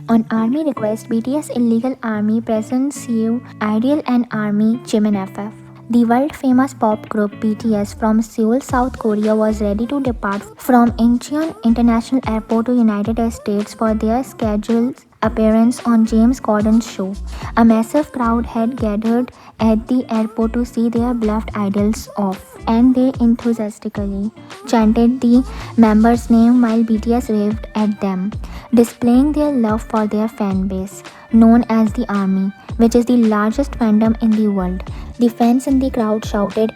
On ARMY request, BTS Illegal Army presents you Ideal and ARMY Jimin FF. The world-famous pop group BTS from Seoul, South Korea was ready to depart from Incheon International Airport to United States for their scheduled appearance on James Corden's show. A massive crowd had gathered at the airport to see their beloved idols off, and they enthusiastically chanted the member's name while BTS raved at them, displaying their love for their fan base, known as the ARMY, which is the largest fandom in the world. The fans in the crowd shouted,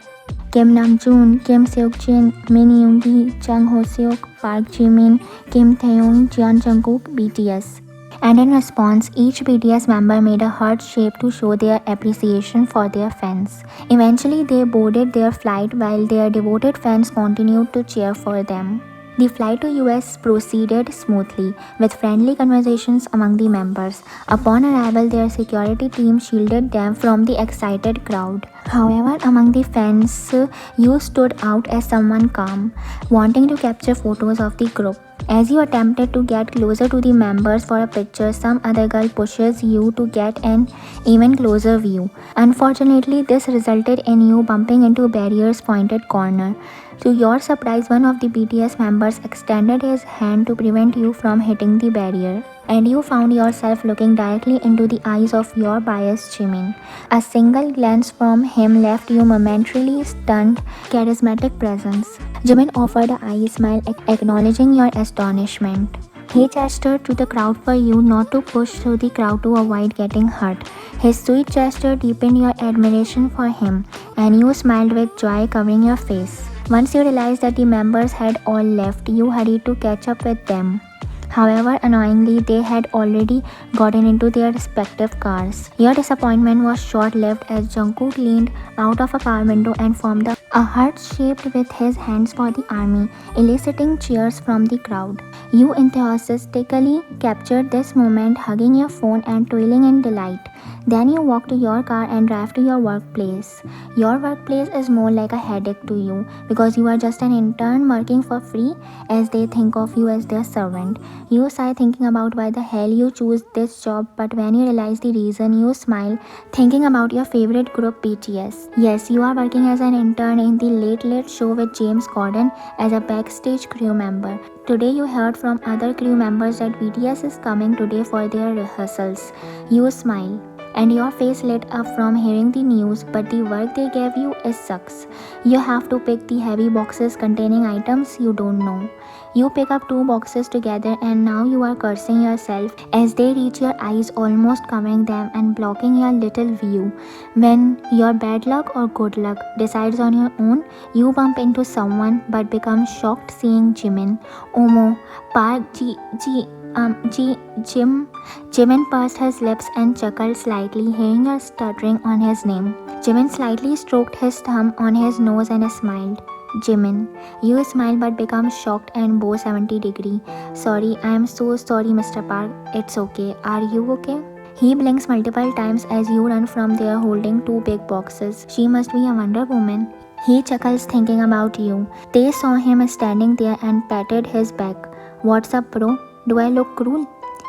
Kim Namjoon, Kim Seokjin, Min Yoongi, Chung Hoseok, Park Jimin, Kim Taehyung, Jeon Jungkook, BTS. And in response, each BTS member made a heart shape to show their appreciation for their fans. Eventually, they boarded their flight while their devoted fans continued to cheer for them. The flight to US proceeded smoothly, with friendly conversations among the members. Upon arrival, their security team shielded them from the excited crowd. However, among the fans, you stood out as someone calm, wanting to capture photos of the group. As you attempted to get closer to the members for a picture, some other girl pushes you to get an even closer view. Unfortunately, this resulted in you bumping into a barrier's pointed corner. To your surprise, one of the BTS members extended his hand to prevent you from hitting the barrier, and you found yourself looking directly into the eyes of your biased Jimin. A single glance from him left you momentarily stunned, charismatic presence. Jimin offered a eye smile, acknowledging your astonishment. He gestured to the crowd for you not to push through the crowd to avoid getting hurt. His sweet gesture deepened your admiration for him, and you smiled with joy covering your face. Once you realized that the members had all left, you hurried to catch up with them. However, annoyingly, they had already gotten into their respective cars. Your disappointment was short-lived as Jungkook leaned out of a car window and formed a heart shaped with his hands for the ARMY, eliciting cheers from the crowd. You enthusiastically captured this moment, hugging your phone and twirling in delight. Then you walk to your car and drive to your workplace. Your workplace is more like a headache to you because you are just an intern working for free, as they think of you as their servant. You sigh thinking about why the hell you choose this job, but when you realize the reason, you smile thinking about your favorite group BTS. Yes, you are working as an intern in the Late Late Show with James Corden as a backstage crew member. Today you heard from other crew members that BTS is coming today for their rehearsals. You smile, and your face lit up from hearing the news, but the work they gave you sucks. You have to pick the heavy boxes containing items you don't know. You pick up 2 boxes together, and now you are cursing yourself as they reach your eyes, almost covering them and blocking your little view. When your bad luck or good luck decides on your own, you bump into someone but become shocked seeing Jimin. Omo, Park Jim. Jimin pursed his lips and chuckled slightly, hearing her stuttering on his name. Jimin slightly stroked his thumb on his nose and smiled. Jimin. You smile but become shocked and bow 70 degree. Sorry, I am so sorry, Mr. Park. It's okay. Are you okay? He blinks multiple times as you run from there holding 2 big boxes. She must be a Wonder Woman. He chuckles thinking about you. They saw him standing there and patted his back. What's up, bro? Do I look cruel?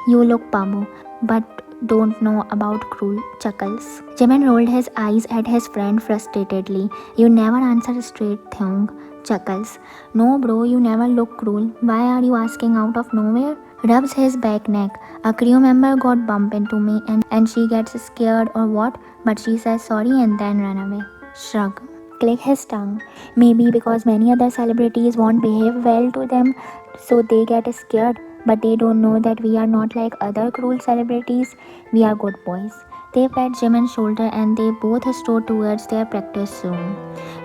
You look bumbo, but don't know about cruel, chuckles. Jimin rolled his eyes at his friend frustratedly. You never answer straight, Thyung, chuckles. No bro, you never look cruel. Why are you asking out of nowhere? Rubs his back neck. A crew member got bumped into me and she gets scared or what? But she says sorry and then run away. Shrug. Click his tongue. Maybe because many other celebrities won't behave well to them, so they get scared. But they don't know that we are not like other cruel celebrities. We are good boys. They pat Jimin's shoulder and they both strode towards their practice room.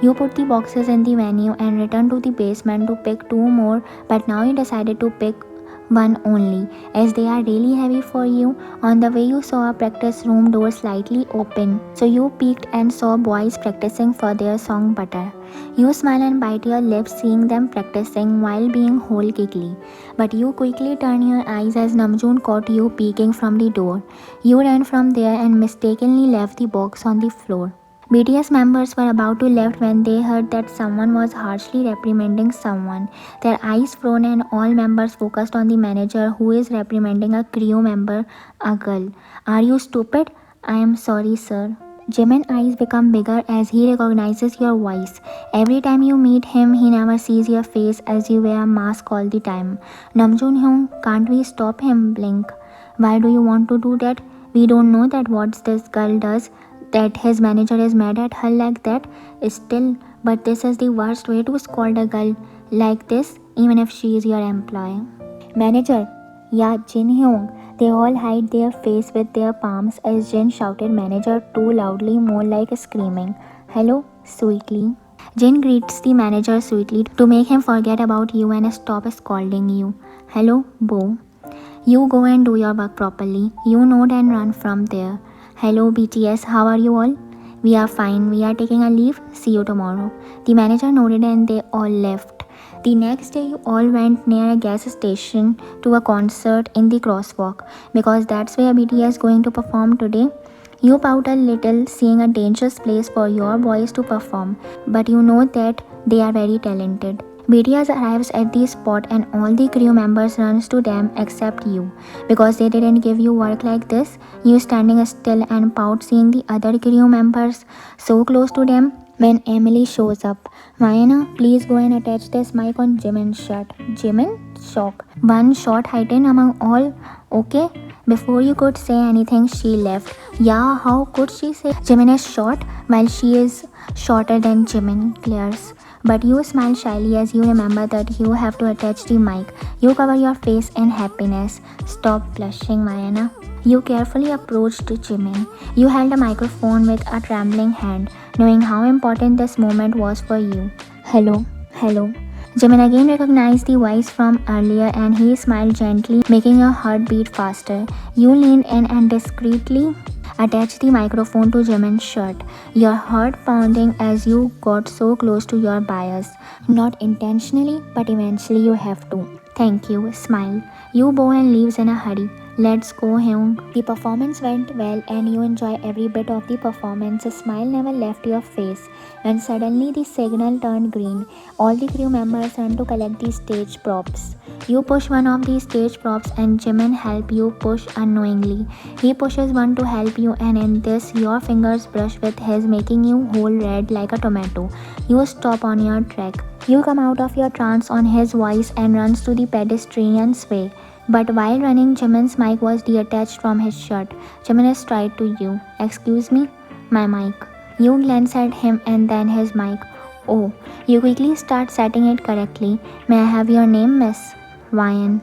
You put the boxes in the venue and return to the basement to pick 2 more, but now you decided to pick one only, as they are really heavy for you. On the way you saw a practice room door slightly open, so you peeked and saw boys practicing for their song Butter. You smile and bite your lips seeing them practicing while being whole giggly, but you quickly turn your eyes as Namjoon caught you peeking from the door. You ran from there and mistakenly left the box on the floor. BTS members were about to leave when they heard that someone was harshly reprimanding someone. Their eyes frowned and all members focused on the manager who is reprimanding a crew member, a girl. Are you stupid? I am sorry, sir. Jimin's eyes become bigger as he recognizes your voice. Every time you meet him, he never sees your face as you wear a mask all the time. Namjoon Hyung, can't we stop him? Blink. Why do you want to do that? We don't know that what this girl does, that his manager is mad at her like that. Still, but this is the worst way to scold a girl like this, even if she is your employee. Manager, yeah, Jin Hyung. They all hide their face with their palms as Jin shouted manager too loudly, more like screaming. Hello, sweetly. Jin greets the manager sweetly to make him forget about you and stop scolding you. Hello, Bo. You go and do your work properly. You nod and run from there. Hello, BTS, how are you all? We are fine. We are taking a leave. See you tomorrow. The manager nodded and they all left. The next day, you all went near a gas station to a concert in the Crosswalk because that's where BTS is going to perform today. You pout a little, seeing a dangerous place for your boys to perform, but you know that they are very talented. BTS arrives at the spot and all the crew members runs to them except you. Because they didn't give you work like this, you standing still and pout seeing the other crew members so close to them. When Emily shows up, Mayana, please go and attach this mic on Jimin's shirt. Jimin? Shock. One short heightened among all. Okay? Before you could say anything, she left. Yeah, how could she say Jimin is short while she is shorter than Jimin, glares. But you smile shyly as you remember that you have to attach the mic. You cover your face in happiness. Stop blushing, Mayana. You carefully approached Jimin. You held a microphone with a trembling hand, knowing how important this moment was for you. Hello, hello. Jimin again recognized the voice from earlier and he smiled gently, making your heart beat faster. You leaned in and discreetly attached the microphone to Jimin's shirt, your heart pounding as you got so close to your bias. Not intentionally, but eventually you have to. Thank you, smile. You bow and leaves in a hurry. Let's go, Hyung. The performance went well and you enjoy every bit of the performance. A smile never left your face. And suddenly the signal turned green. All the crew members run to collect the stage props. You push one of the stage props and Jimin help you push unknowingly. He pushes one to help you and in this your fingers brush with his, making you whole red like a tomato. You stop on your track. You come out of your trance on his voice and runs to the pedestrian's way. But while running, Jimin's mic was detached from his shirt. Jimin straight to you. Excuse me? My mic. You glance at him and then his mic. Oh, you quickly start setting it correctly. May I have your name, miss? Ryan.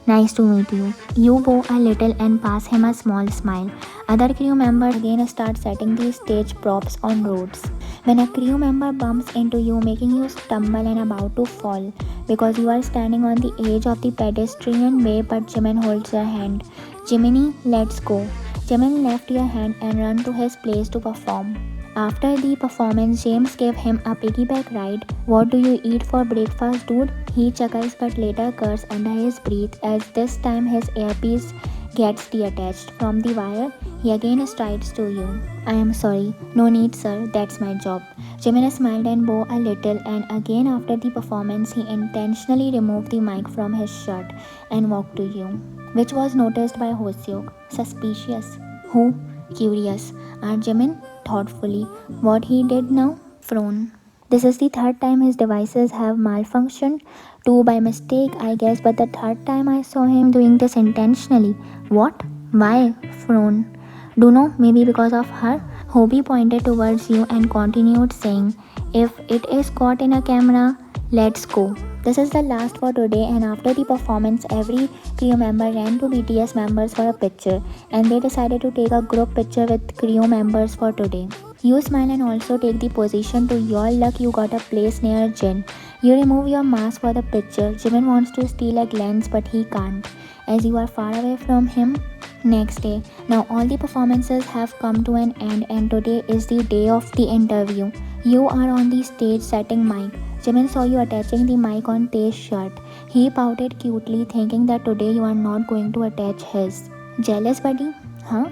Nice to meet you. You bow a little and pass him a small smile. Other crew members again start setting the stage props on roads. When a crew member bumps into you, making you stumble and about to fall because you are standing on the edge of the pedestrian way, but Jimin holds your hand. Jiminy, let's go. Jimin left your hand and ran to his place to perform. After the performance, James gave him a piggyback ride. What do you eat for breakfast, dude? He chuckles but later curses under his breath as this time his earpiece gets detached from the wire. He again strides to you. I am sorry. No need, sir. That's my job. Jimin smiled and bowed a little and again after the performance he intentionally removed the mic from his shirt and walked to you, which was noticed by Hoseok. Suspicious. Who? Curious. Jimin thoughtfully. What he did now? Frown. This is the third time his devices have malfunctioned. Two by mistake, I guess, but the third time I saw him doing this intentionally. What? Why? Frown. Do know, maybe because of her? Hobie pointed towards you and continued saying, if it is caught in a camera, let's go. This is the last for today and after the performance, every crew member ran to BTS members for a picture and they decided to take a group picture with crew members for today. You smile and also take the position. To your luck, you got a place near Jin. You remove your mask for the picture. Jimin wants to steal a glance but he can't as you are far away from him. Next day. Now all the performances have come to an end and today is the day of the interview. You are on the stage setting mic. Jimin saw you attaching the mic on Tae's shirt. He pouted cutely thinking that today you are not going to attach his. Jealous buddy? Huh?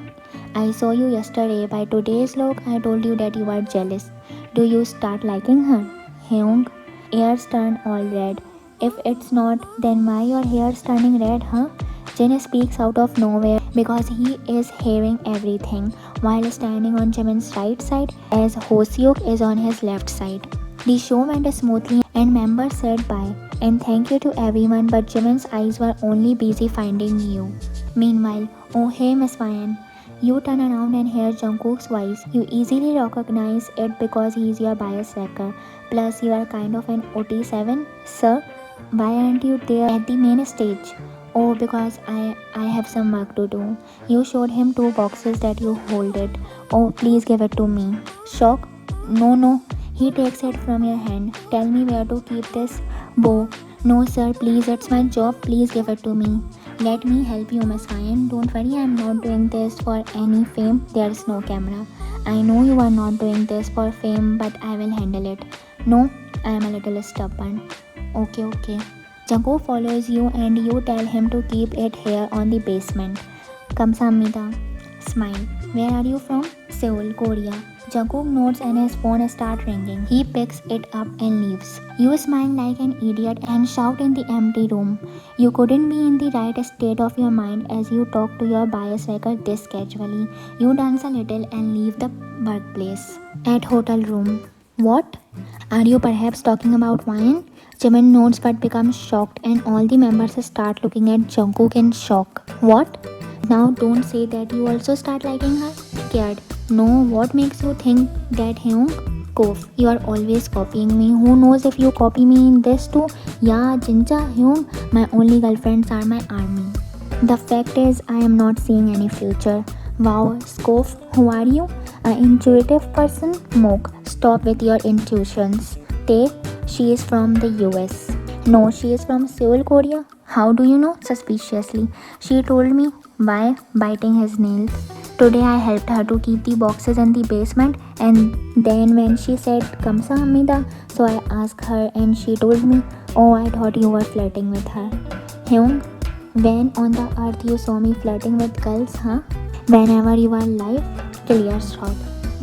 I saw you yesterday. By today's look, I told you that you are jealous. Do you start liking her? Hyung, ears turn all red. If it's not, then why your hair's turning red, huh? Jin speaks out of nowhere because he is hearing everything while standing on Jimin's right side as Hoseok is on his left side. The show went smoothly and members said bye and thank you to everyone, but Jimin's eyes were only busy finding you. Meanwhile, oh hey Miss Ryan, you turn around and hear Jungkook's voice. You easily recognize it because he is your bias wrecker. Plus, you are kind of an OT7. Sir, why aren't you there at the main stage? Oh, because I have some work to do. You showed him two boxes that you hold it. Oh, please give it to me. Shock? No. He takes it from your hand. Tell me where to keep this bow. No, sir, please, it's my job. Please give it to me. Let me help you, Miss Ryan. Don't worry, I'm not doing this for any fame. There's no camera. I know you are not doing this for fame, but I will handle it. No, I am a little stubborn. Okay. Jungkook follows you and you tell him to keep it here on the basement. Kamsahamnida. Smile. Where are you from? Seoul, Korea. Jungkook nods and his phone starts ringing. He picks it up and leaves. You smile like an idiot and shout in the empty room. You couldn't be in the right state of your mind as you talk to your bias wrecker this casually. You dance a little and leave the workplace. At hotel room. What? Are you perhaps talking about wine? Jimin nods but becomes shocked and all the members start looking at Jungkook in shock. What? Now don't say that you also start liking her. Scared. No, what makes you think that, Hyung? Kof, you are always copying me. Who knows if you copy me in this too? Yeah, Jinja, Hyung, my only girlfriends are my army. The fact is, I am not seeing any future. Wow, Skof, who are you? An intuitive person? Mok, stop with your intuitions. Tae, she is from the US. No, she is from Seoul, Korea. How do you know? Suspiciously. She told me. Why? Biting his nails. Today I helped her to keep the boxes in the basement and then when she said Kamsahamnida, so I asked her and she told me, oh, I thought you were flirting with her. Hyung, when on the earth you saw me flirting with girls, huh? Whenever you are alive? Clear shot.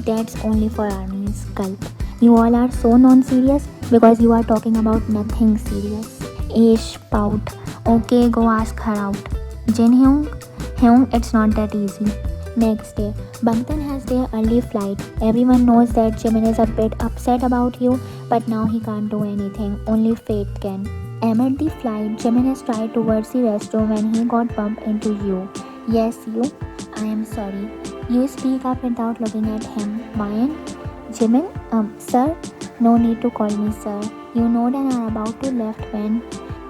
That's only for armies, gulp. You all are so non-serious because you are talking about nothing serious. Ish, pout. Okay, go ask her out. Jin Hyung, it's not that easy. Next day, Bangtan has their early flight. Everyone knows that Jimin is a bit upset about you, but now he can't do anything. Only fate can. Amid the flight, Jimin has tried towards the restroom when he got bumped into you. Yes, you. I am sorry. You speak up without looking at him. Ryan? Jimin? Sir? No need to call me sir. You nod and are about to left when...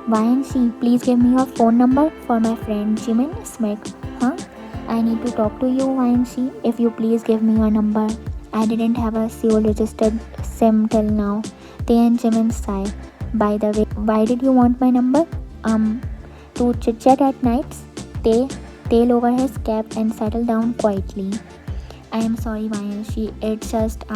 Ryan, please give me your phone number for my friend Jimin. Smirk. Huh? I need to talk to you, YNC. If you please give me your number. I didn't have a Seoul registered SIM till now. Tae and Jimin sigh. By the way, why did you want my number? To chit chat at nights? Tae lower his cap and settle down quietly. I am sorry, YNC. It's just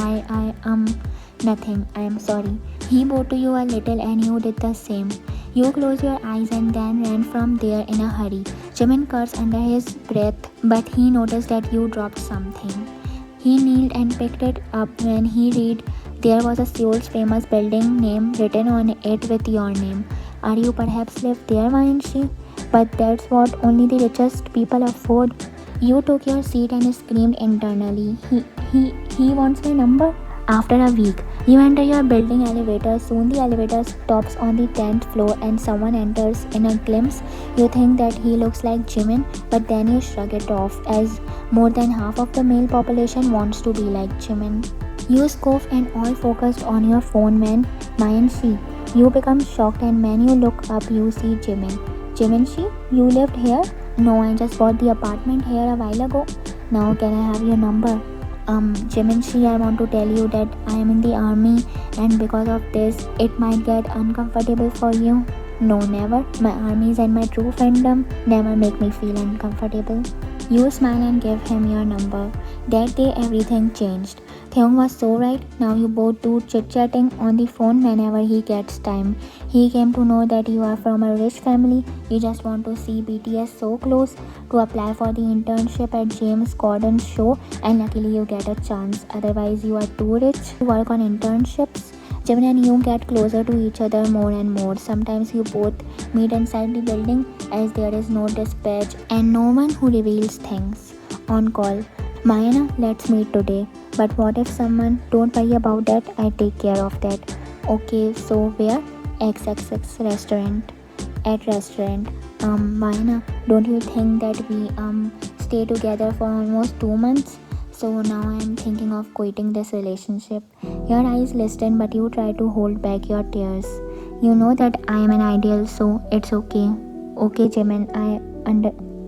nothing. I am sorry. He bowed to you a little and you did the same. You closed your eyes and then ran from there in a hurry. Jimin cursed under his breath, but he noticed that you dropped something. He kneeled and picked it up when he read there was a Seoul's famous building name written on it with your name. Are you perhaps live there, YNC? But that's what only the richest people afford. You took your seat and screamed internally. He wants my number? After a week, you enter your building elevator. Soon the elevator stops on the 10th floor and someone enters. In a glimpse, you think that he looks like Jimin, but then you shrug it off as more than half of the male population wants to be like Jimin. You scoff and all focused on your phone when YNC. You become shocked and when you look up you see Jimin. Jimin, you lived here? No, I just bought the apartment here a while ago. Now can I have your number? Jimin, I want to tell you that I am in the army and because of this, it might get uncomfortable for you. No, never. My armies and my true fandom never make me feel uncomfortable. You smile and give him your number. That day, everything changed. Theung was so right. Now you both do chit-chatting on the phone whenever he gets time. He came to know that you are from a rich family. You just want to see BTS so close to apply for the internship at James Corden's show, and luckily you get a chance. Otherwise you are too rich to work on internships. Jimin and you get closer to each other more and more. Sometimes you both meet inside the building as there is no dispatch and no one who reveals things. On call. Mayana, let's meet today. But what if someone? Don't worry about that, I take care of that. Okay, so where? XXX restaurant. At restaurant. Mayana, don't you think that we stay together for almost 2 months? So now I am thinking of quitting this relationship. Your eyes listen, but you try to hold back your tears. You know that I am an ideal, so it's okay. Okay, Jimin, I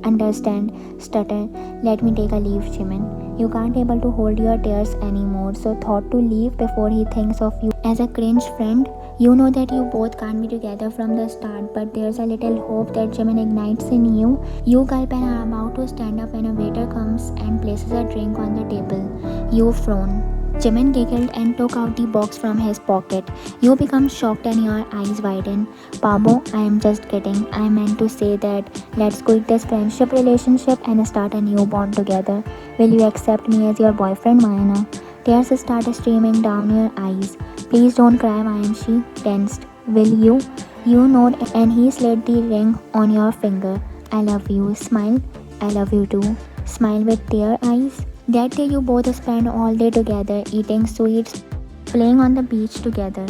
understand. Stutter. Let me take a leave, Jimin. You can't able to hold your tears anymore, so thought to leave before he thinks of you as a cringe friend. You know that you both can't be together from the start, but there's a little hope that Jimin ignites in you. You gulp and are about to stand up when a waiter comes and places a drink on the table. You frown. Jimin giggled and took out the box from his pocket. You become shocked and your eyes widen. Pabo, I am just kidding. I meant to say that let's quit this friendship relationship and start a new bond together. Will you accept me as your boyfriend, Mayana? Tears start streaming down your eyes. Please don't cry, Mayanshi. Tensed. Will you? You nod and he slid the ring on your finger. I love you. Smile. I love you too. Smile with tear eyes. That day you both spend all day together, eating sweets, playing on the beach together.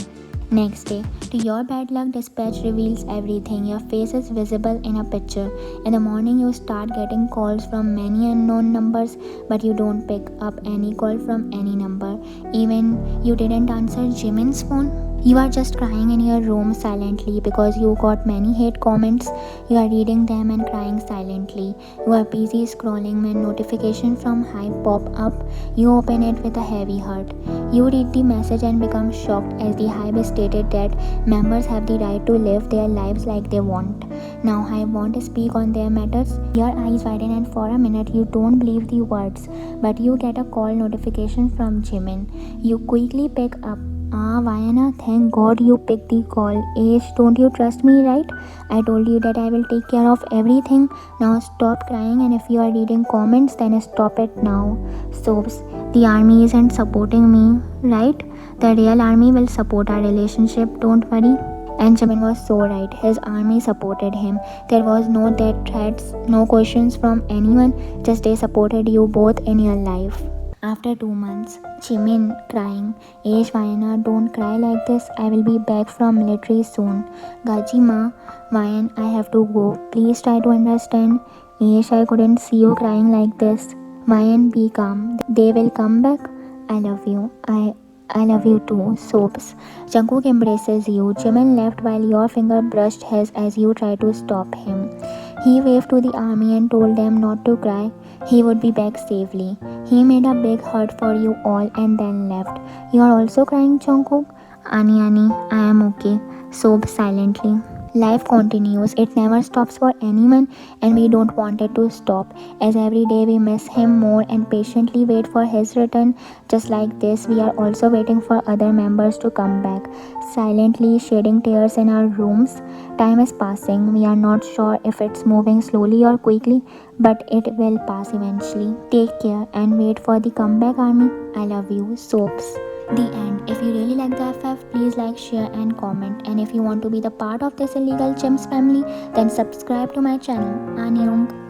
Next day, to your bad luck, dispatch reveals everything. Your face is visible in a picture. In the morning, you start getting calls from many unknown numbers, but you don't pick up any call from any number. Even you didn't answer Jimin's phone. You are just crying in your room silently because you got many hate comments. You are reading them and crying silently. You are busy scrolling when notification from Hype pop up. You open it with a heavy heart. You read the message and become shocked as the Hype stated that members have the right to live their lives like they want. Now Hype won't speak on their matters. Your eyes widen and for a minute you don't believe the words, but you get a call notification from Jimin. You quickly pick up. Vayana, thank God you picked the call. Age, don't you trust me, right? I told you that I will take care of everything. Now stop crying, and if you are reading comments, then stop it now. Sobs, the army isn't supporting me, right? The real army will support our relationship, don't worry. And Jimin was so right. His army supported him. There was no death threats, no questions from anyone, just they supported you both in your life. After 2 months, Jimin crying. Aish Vayana, don't cry like this. I will be back from military soon. Gaji ma, Vayan, I have to go. Please try to understand. Aish, I couldn't see you crying like this. Vayan, be calm. They will come back. I love you. I love you too. Sobs. Jungkook embraces you. Jimin left while your finger brushed his as you tried to stop him. He waved to the army and told them not to cry. He would be back safely. He made a big hug for you all and then left. You are also crying, Jungkook? Ani, I am okay. Sob silently. Life continues. It never stops for anyone and we don't want it to stop. As every day we miss him more and patiently wait for his return. Just like this, we are also waiting for other members to come back. Silently shedding tears in our rooms. Time is passing. We are not sure if it's moving slowly or quickly, but it will pass eventually. Take care and wait for the comeback army. I love you. Soaps. The end. If you really like the FF, please like, share and comment. And if you want to be the part of this illegal chims family, then subscribe to my channel. Annyeong.